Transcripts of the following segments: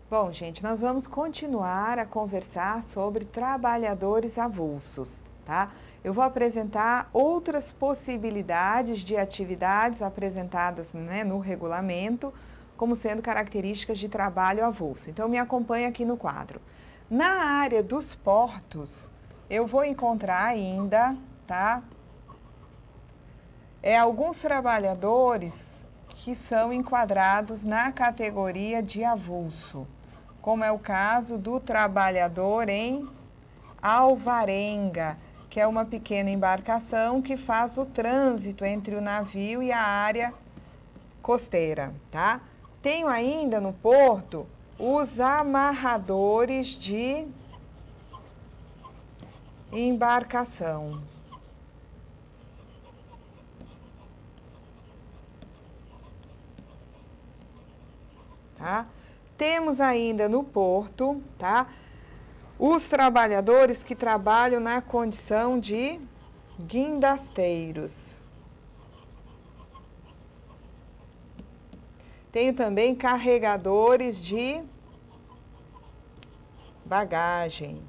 Bom, gente, nós vamos continuar a conversar sobre trabalhadores avulsos, tá? Eu vou apresentar outras possibilidades de atividades apresentadas, né, no regulamento, como sendo características de trabalho avulso. Então, me acompanha aqui no quadro. Na área dos portos, eu vou encontrar ainda, tá? Alguns trabalhadores que são enquadrados na categoria de avulso, como é o caso do trabalhador em alvarenga, que é uma pequena embarcação que faz o trânsito entre o navio e a área costeira, tá? Tenho ainda no porto os amarradores de embarcação. Tá? Temos ainda no porto, tá? Os trabalhadores que trabalham na condição de guindasteiros. Tenho também carregadores de bagagem.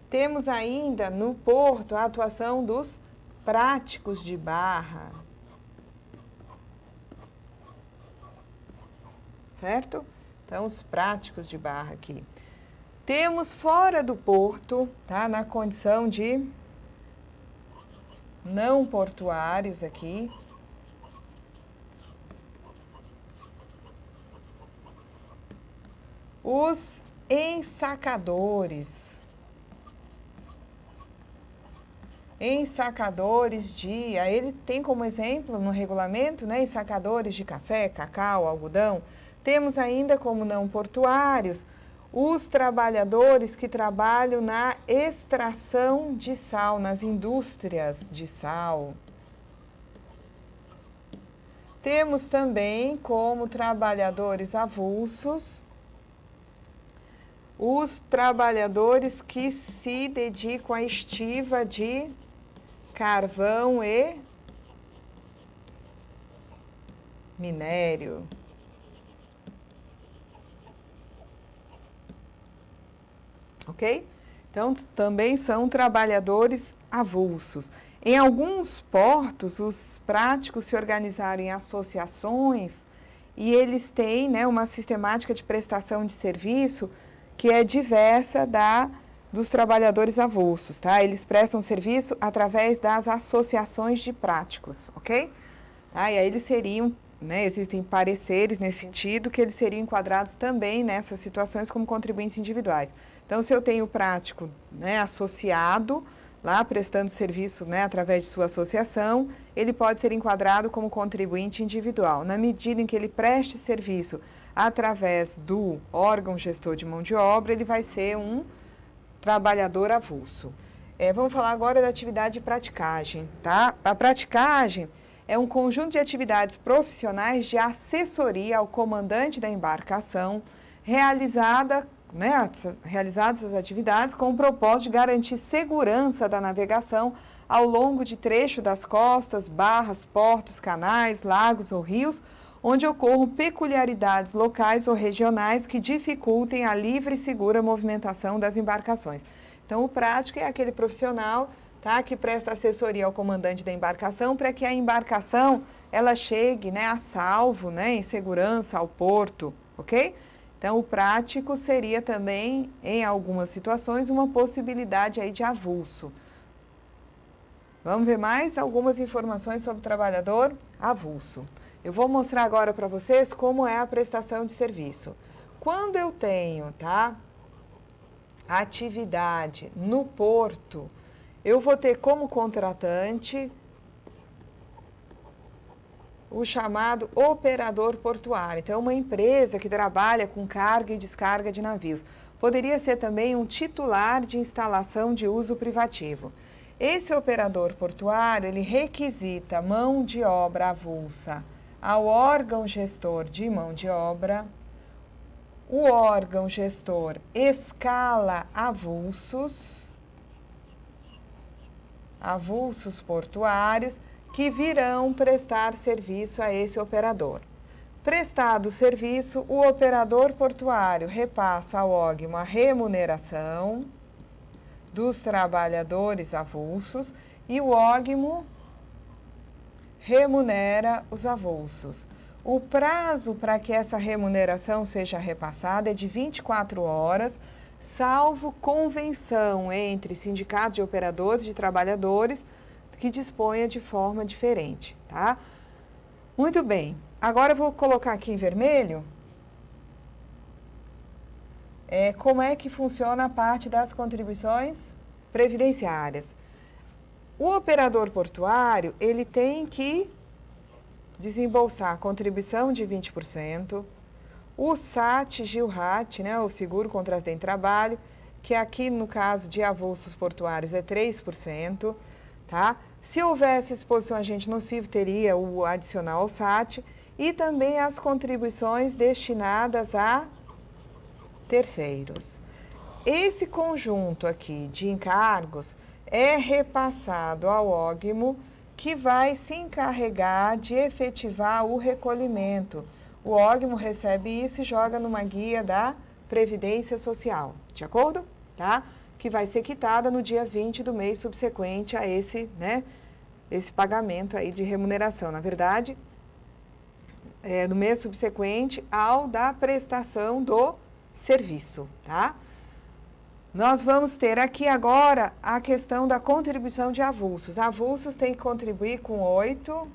Temos ainda no porto a atuação dos práticos de barra. Certo? Então, os práticos de barra aqui. Temos fora do porto, tá? Na condição de não portuários aqui. Os ensacadores. Ensacadores de, aí ele tem como exemplo no regulamento, né, ensacadores de café, cacau, algodão. Temos ainda como não portuários os trabalhadores que trabalham na extração de sal, nas indústrias de sal. Temos também como trabalhadores avulsos os trabalhadores que se dedicam à estiva de carvão e minério. Ok? Então, também são trabalhadores avulsos. Em alguns portos, os práticos se organizaram em associações e eles têm, né, uma sistemática de prestação de serviço que é diversa dos trabalhadores avulsos, tá? Eles prestam serviço através das associações de práticos, ok? Tá? E aí eles seriam, né, existem pareceres nesse sentido, que eles seriam enquadrados também nessas situações como contribuintes individuais. Então, se eu tenho prático, né, associado, lá prestando serviço, né, através de sua associação, ele pode ser enquadrado como contribuinte individual. Na medida em que ele preste serviço através do órgão gestor de mão de obra, ele vai ser um trabalhador avulso. Vamos falar agora da atividade de praticagem, tá? A praticagem é um conjunto de atividades profissionais de assessoria ao comandante da embarcação, realizadas essas atividades com o propósito de garantir segurança da navegação ao longo de trecho das costas, barras, portos, canais, lagos ou rios, onde ocorram peculiaridades locais ou regionais que dificultem a livre e segura movimentação das embarcações. Então, o prático é aquele profissional, tá, que presta assessoria ao comandante da embarcação para que a embarcação ela chegue, né, a salvo, né, em segurança ao porto, ok? Então, o prático seria também, em algumas situações, uma possibilidade aí de avulso. Vamos ver mais algumas informações sobre o trabalhador avulso. Eu vou mostrar agora para vocês como é a prestação de serviço. Quando eu tenho, tá, atividade no porto, eu vou ter como contratante o chamado operador portuário. Então, é uma empresa que trabalha com carga e descarga de navios. Poderia ser também um titular de instalação de uso privativo. Esse operador portuário, ele requisita mão de obra avulsa ao órgão gestor de mão de obra. O órgão gestor escala avulsos avulsos portuários que virão prestar serviço a esse operador. Prestado o serviço, o operador portuário repassa ao ógimo a remuneração dos trabalhadores avulsos e o ógimo remunera os avulsos. O prazo para que essa remuneração seja repassada é de 24 horas, salvo convenção entre sindicatos de operadores de trabalhadores que disponha de forma diferente, tá? Muito bem. Agora eu vou colocar aqui em vermelho como é que funciona a parte das contribuições previdenciárias. O operador portuário, ele tem que desembolsar a contribuição de 20%, o SAT, GILRAT, né, o Seguro contra Acidente de Trabalho, que aqui no caso de avulsos portuários é 3%, tá? Se houvesse exposição a agente nocivo, teria o adicional ao SAT e também as contribuições destinadas a terceiros. Esse conjunto aqui de encargos é repassado ao ógimo, que vai se encarregar de efetivar o recolhimento. O ógimo recebe isso e joga numa guia da Previdência Social, de acordo? Tá? Que vai ser quitada no dia 20 do mês subsequente a esse, né, esse pagamento aí de remuneração. Na verdade, no mês subsequente ao da prestação do serviço, tá? Nós vamos ter aqui agora a questão da contribuição de avulsos. Avulsos têm que contribuir com 8%,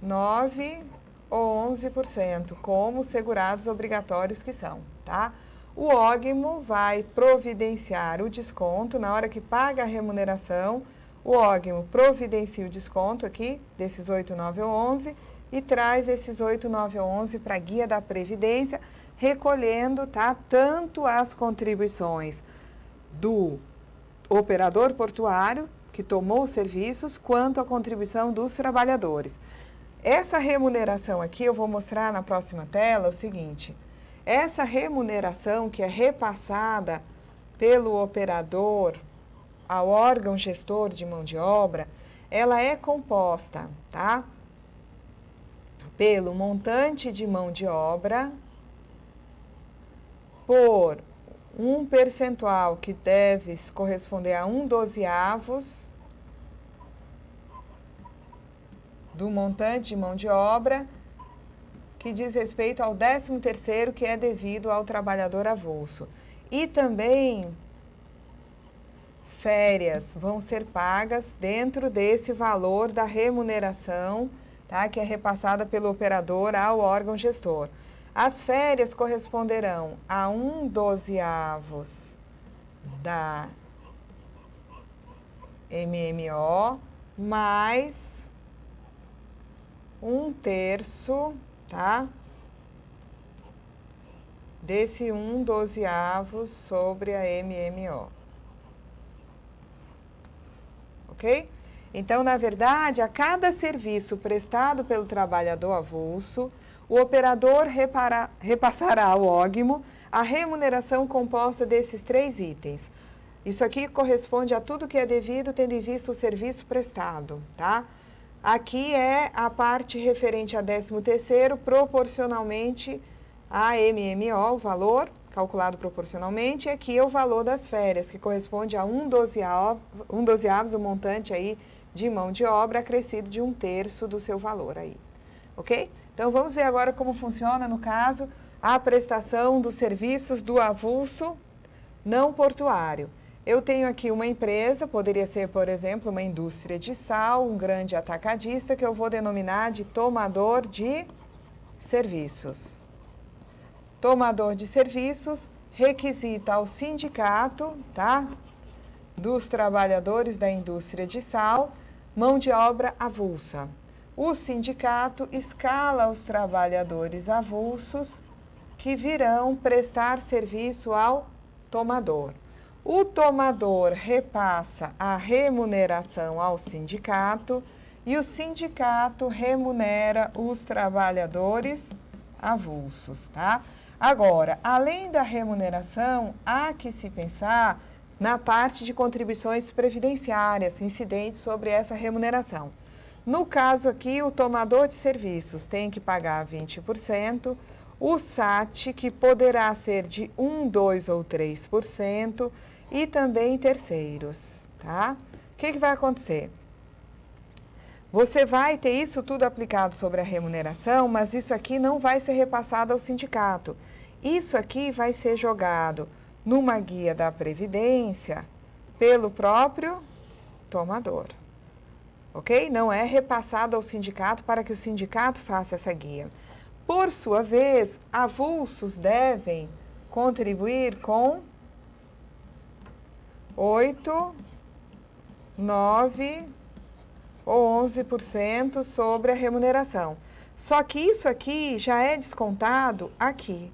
9% ou 11%, como segurados obrigatórios que são, tá? O ógimo vai providenciar o desconto na hora que paga a remuneração. O ógimo providencia o desconto aqui, desses 8, 9 ou 11, e traz esses 8, 9 ou 11 para a guia da Previdência, recolhendo, tá, tanto as contribuições do operador portuário, que tomou os serviços, quanto a contribuição dos trabalhadores. Essa remuneração aqui, eu vou mostrar na próxima tela o seguinte: essa remuneração que é repassada pelo operador ao órgão gestor de mão de obra, ela é composta, tá, pelo montante de mão de obra, por um percentual que deve corresponder a 1/12 do montante de mão de obra, que diz respeito ao 13º que é devido ao trabalhador avulso. E também férias vão ser pagas dentro desse valor da remuneração, tá, que é repassada pelo operador ao órgão gestor. As férias corresponderão a 1/12 da MMO mais 1/3, tá, desse 1/12 sobre a MMO. Ok? Então, na verdade, a cada serviço prestado pelo trabalhador avulso, o operador repassará ao ógimo a remuneração composta desses 3 itens. Isso aqui corresponde a tudo que é devido, tendo em vista o serviço prestado, tá? Aqui é a parte referente a 13º, proporcionalmente a MMO, o valor calculado proporcionalmente, e aqui é o valor das férias, que corresponde a 1/12 do montante aí de mão de obra, acrescido de 1/3 do seu valor aí, ok? Então, vamos ver agora como funciona, no caso, a prestação dos serviços do avulso não portuário. Eu tenho aqui uma empresa, poderia ser, por exemplo, uma indústria de sal, um grande atacadista, que eu vou denominar de tomador de serviços. Tomador de serviços requisita ao sindicato, tá, dos trabalhadores da indústria de sal, mão de obra avulsa. O sindicato escala os trabalhadores avulsos que virão prestar serviço ao tomador. O tomador repassa a remuneração ao sindicato e o sindicato remunera os trabalhadores avulsos, tá? Agora, além da remuneração, há que se pensar na parte de contribuições previdenciárias incidentes sobre essa remuneração. No caso aqui, o tomador de serviços tem que pagar 20%, o SAT, que poderá ser de 1, 2 ou 3%, e também terceiros, tá? O que vai acontecer? Você vai ter isso tudo aplicado sobre a remuneração, mas isso aqui não vai ser repassado ao sindicato. Isso aqui vai ser jogado numa guia da Previdência pelo próprio tomador, ok? Não é repassado ao sindicato para que o sindicato faça essa guia. Por sua vez, avulsos devem contribuir com 8, 9 ou 11% sobre a remuneração. Só que isso aqui já é descontado aqui.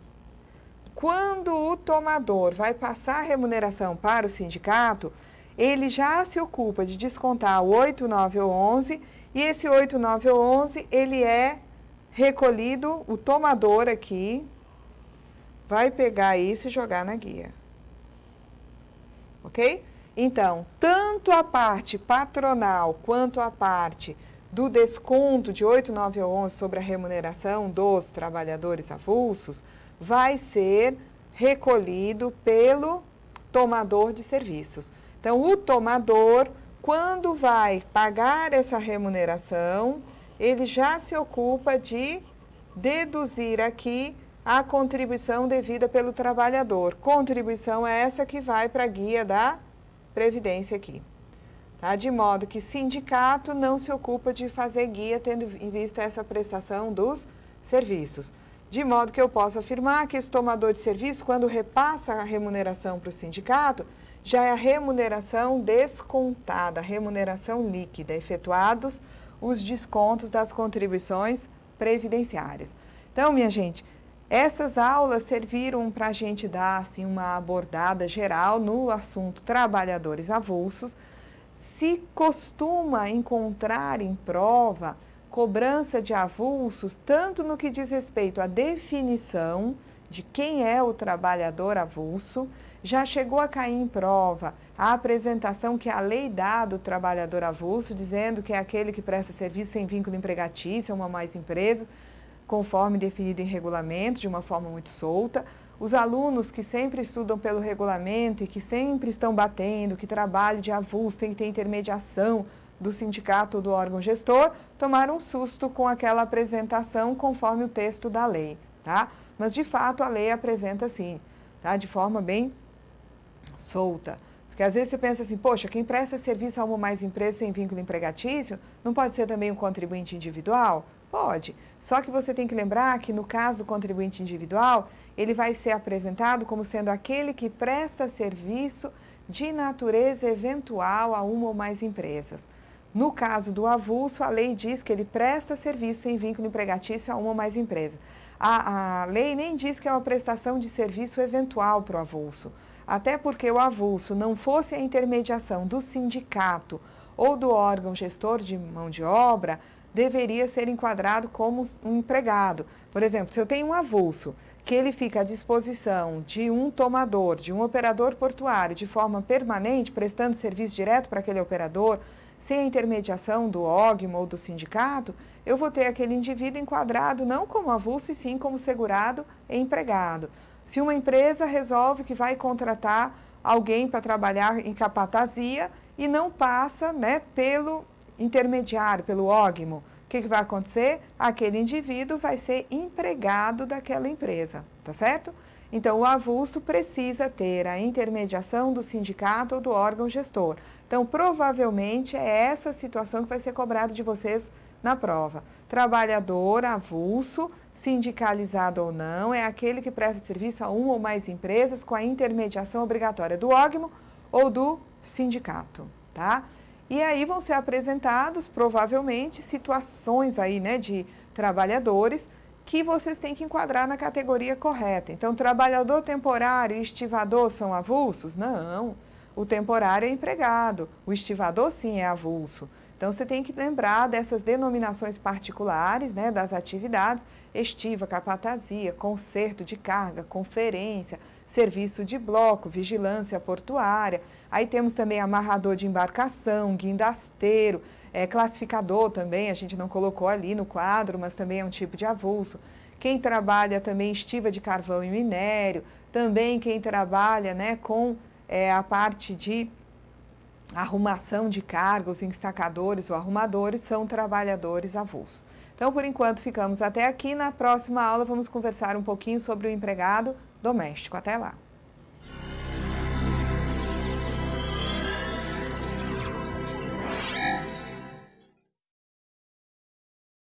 Quando o tomador vai passar a remuneração para o sindicato, ele já se ocupa de descontar o 8, 9 ou 11, e esse 8, 9 ou 11, ele é recolhido, o tomador aqui vai pegar isso e jogar na guia. Ok? Então, tanto a parte patronal quanto a parte do desconto de 8, 9 ou 11 sobre a remuneração dos trabalhadores avulsos vai ser recolhido pelo tomador de serviços. Então, o tomador, quando vai pagar essa remuneração, ele já se ocupa de deduzir aqui a contribuição devida pelo trabalhador. Contribuição é essa que vai para a guia da Previdência aqui. Tá? De modo que sindicato não se ocupa de fazer guia tendo em vista essa prestação dos serviços. De modo que eu posso afirmar que esse tomador de serviço, quando repassa a remuneração para o sindicato, já é a remuneração descontada, a remuneração líquida, efetuados os descontos das contribuições previdenciárias. Então, minha gente, essas aulas serviram para a gente dar assim, uma abordada geral no assunto trabalhadores avulsos. Se costuma encontrar em prova cobrança de avulsos, tanto no que diz respeito à definição de quem é o trabalhador avulso, já chegou a cair em prova a apresentação que a lei dá do trabalhador avulso, dizendo que é aquele que presta serviço sem vínculo empregatício a uma ou mais empresas, conforme definido em regulamento, de uma forma muito solta. Os alunos que sempre estudam pelo regulamento e que sempre estão batendo, que trabalho de avulso tem que ter intermediação do sindicato ou do órgão gestor, tomaram um susto com aquela apresentação conforme o texto da lei, tá? Mas, de fato, a lei apresenta assim, tá? De forma bem solta. Porque às vezes você pensa assim, poxa, quem presta serviço a uma ou mais empresas sem vínculo empregatício, não pode ser também um contribuinte individual? Pode. Só que você tem que lembrar que no caso do contribuinte individual, ele vai ser apresentado como sendo aquele que presta serviço de natureza eventual a uma ou mais empresas. No caso do avulso, a lei diz que ele presta serviço sem vínculo empregatício a uma ou mais empresas. A lei nem diz que é uma prestação de serviço eventual para o avulso. Até porque o avulso não fosse a intermediação do sindicato ou do órgão gestor de mão de obra, deveria ser enquadrado como um empregado. Por exemplo, se eu tenho um avulso que ele fica à disposição de um tomador, de um operador portuário, de forma permanente, prestando serviço direto para aquele operador, sem a intermediação do órgão ou do sindicato, eu vou ter aquele indivíduo enquadrado não como avulso, e sim como segurado e empregado. Se uma empresa resolve que vai contratar alguém para trabalhar em capatazia e não passa, né, pelo intermediário, pelo órgão, o que vai acontecer? Aquele indivíduo vai ser empregado daquela empresa, tá certo? Então, o avulso precisa ter a intermediação do sindicato ou do órgão gestor. Então, provavelmente, é essa situação que vai ser cobrada de vocês na prova. Trabalhador avulso, sindicalizado ou não, é aquele que presta serviço a uma ou mais empresas com a intermediação obrigatória do órgão ou do sindicato, tá? E aí vão ser apresentados, provavelmente, situações aí, né, de trabalhadores que vocês têm que enquadrar na categoria correta. Então, trabalhador temporário e estivador são avulsos? Não, o temporário é empregado, o estivador sim é avulso. Então, você tem que lembrar dessas denominações particulares, né, das atividades: estiva, capatazia, conserto de carga, conferência, serviço de bloco, vigilância portuária. Aí temos também amarrador de embarcação, guindasteiro, classificador também, a gente não colocou ali no quadro, mas também é um tipo de avulso. Quem trabalha também estiva de carvão e minério, também quem trabalha, né, com a parte de arrumação de cargos, ensacadores ou arrumadores, são trabalhadores avulsos. Então, por enquanto, ficamos até aqui. Na próxima aula, vamos conversar um pouquinho sobre o empregado doméstico. Até lá!